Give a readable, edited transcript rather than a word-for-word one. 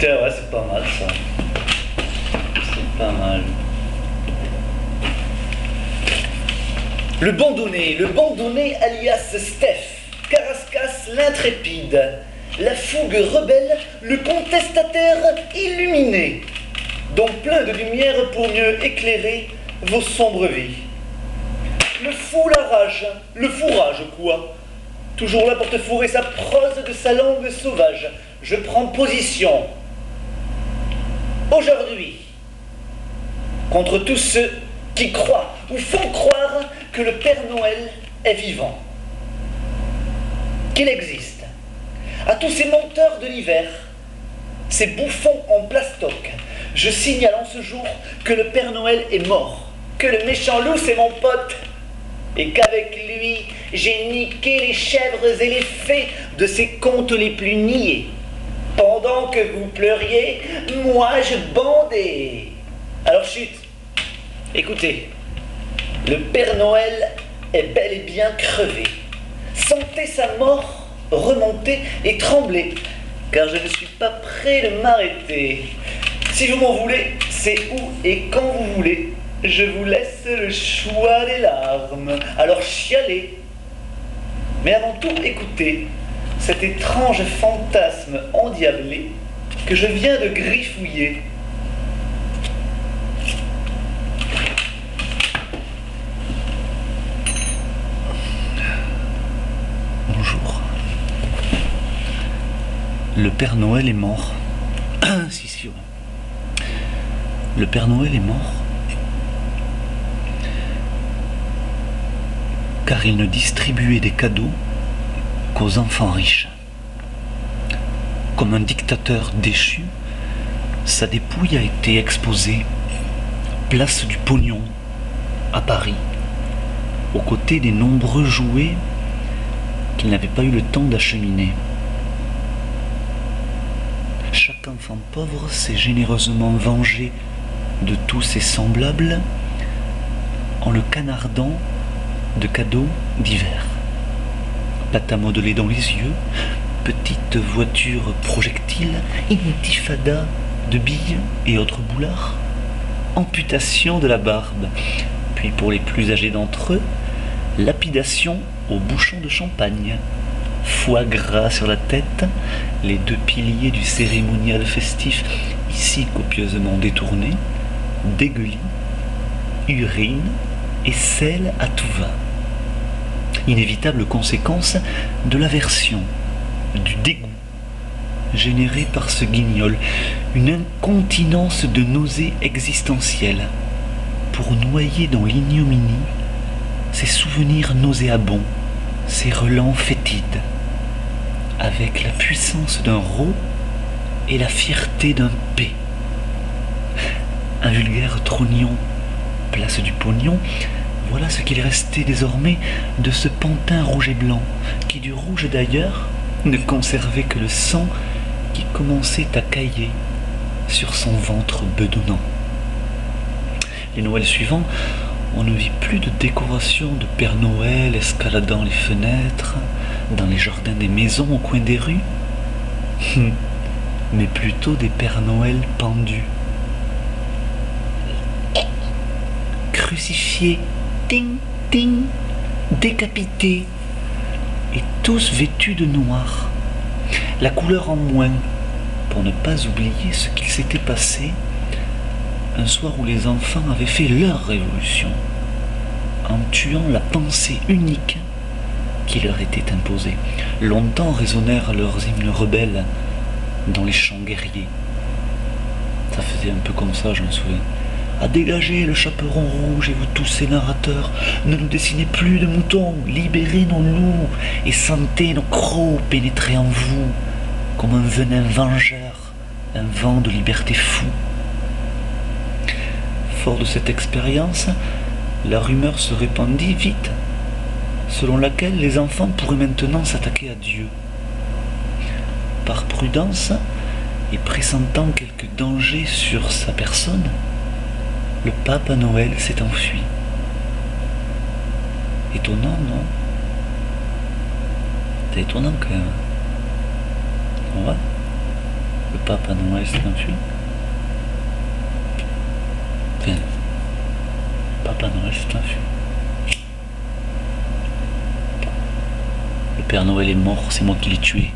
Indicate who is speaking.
Speaker 1: Tiens, ouais, c'est pas mal ça. C'est pas mal. Le bandonné alias Steph, Carrascas l'intrépide, la fougue rebelle, le contestataire illuminé, donc plein de lumière pour mieux éclairer vos sombres vies. Le fou la rage, le fourrage quoi, toujours là pour te fourrer sa prose de sa langue sauvage. Je prends position, aujourd'hui, contre tous ceux qui croient ou font croire que le Père Noël est vivant, qu'il existe. À tous ces menteurs de l'hiver, ces bouffons en plastoc, je signale en ce jour que le Père Noël est mort, que le méchant loup c'est mon pote, et qu'avec lui, j'ai niqué les chèvres et les fées de ces contes les plus niais. Pendant que vous pleuriez, moi je bandais. Alors chut, écoutez, le Père Noël est bel et bien crevé. Sentez sa mort remonter et trembler, car je ne suis pas prêt de m'arrêter. Si vous m'en voulez, c'est où et quand vous voulez. Je vous laisse le choix des larmes. Alors chialez. Mais avant tout, écoutez cet étrange fantasme endiablé que je viens de griffouiller. Bonjour. Le Père Noël est mort. Si, ouais. Le Père Noël est mort car il ne distribuait des cadeaux qu'aux enfants riches. Comme un dictateur déchu, sa dépouille a été exposée place du Pognon à Paris, aux côtés des nombreux jouets qu'il n'avait pas eu le temps d'acheminer. Chaque enfant pauvre s'est généreusement vengé de tous ses semblables en le canardant de cadeaux divers. Pâte à modeler dans les yeux, petite voiture projectile, intifada de billes et autres boulards, amputation de la barbe, puis pour les plus âgés d'entre eux, lapidation au bouchon de champagne, foie gras sur la tête, les deux piliers du cérémonial festif ici copieusement détournés, dégueulis, urine et sel à tout va. Inévitable conséquence de l'aversion, du dégoût généré par ce guignol, une incontinence de nausées existentielles pour noyer dans l'ignominie ces souvenirs nauséabonds, ces relents fétides, avec la puissance d'un rot et la fierté d'un P. Un vulgaire trognon, place du Pognon, voilà ce qu'il restait désormais de ce pantin rouge et blanc, qui du rouge d'ailleurs ne conservait que le sang qui commençait à cailler sur son ventre bedonnant. Les Noëls suivants, on ne vit plus de décoration de Père Noël escaladant les fenêtres, dans les jardins des maisons au coin des rues, mais plutôt des Pères Noël pendus, crucifiés, ting, ting, décapités, et tous vêtus de noir, la couleur en moins, pour ne pas oublier ce qu'il s'était passé un soir où les enfants avaient fait leur révolution, en tuant la pensée unique qui leur était imposée. Longtemps résonnèrent leurs hymnes rebelles dans les chants guerriers. Ça faisait un peu comme ça, je me souviens. À dégager le chaperon rouge et vous tous ces narrateurs, ne nous dessinez plus de moutons, libérez nos loups et sentez nos crocs pénétrer en vous comme un venin vengeur, un vent de liberté fou. Fort de cette expérience, la rumeur se répandit vite, selon laquelle les enfants pourraient maintenant s'attaquer à Dieu. Par prudence, et pressentant quelque danger sur sa personne, le pape à Noël s'est enfui. Étonnant, non? C'est étonnant quand même. Ouais. Le Papa Noël s'est enfui. Tiens. Papa Noël s'est enfui. Le Père Noël est mort, c'est moi qui l'ai tué.